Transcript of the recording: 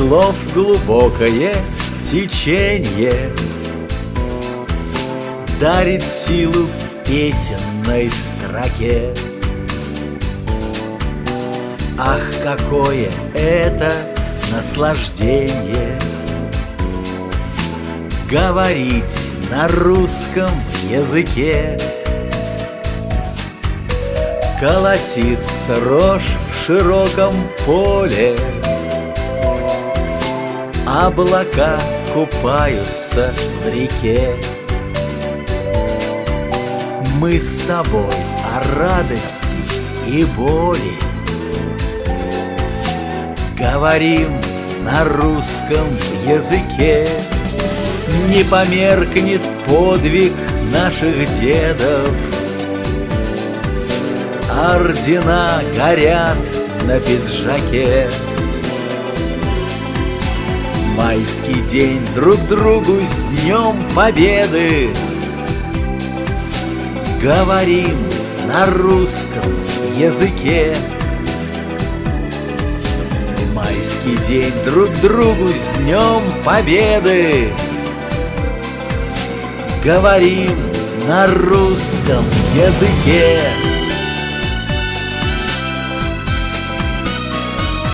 слов глубокое течение дарит силу песенной строке. Ах, какое это наслаждение говорить на русском языке. Колосится рожь в широком поле, облака купаются в реке. Мы с тобой о радости и боли говорим на русском языке. Не померкнет подвиг наших дедов, ордена горят на пиджаке. Майский день друг другу с Днем Победы говорим на русском языке. Майский день друг другу с Днем Победы говорим на русском языке.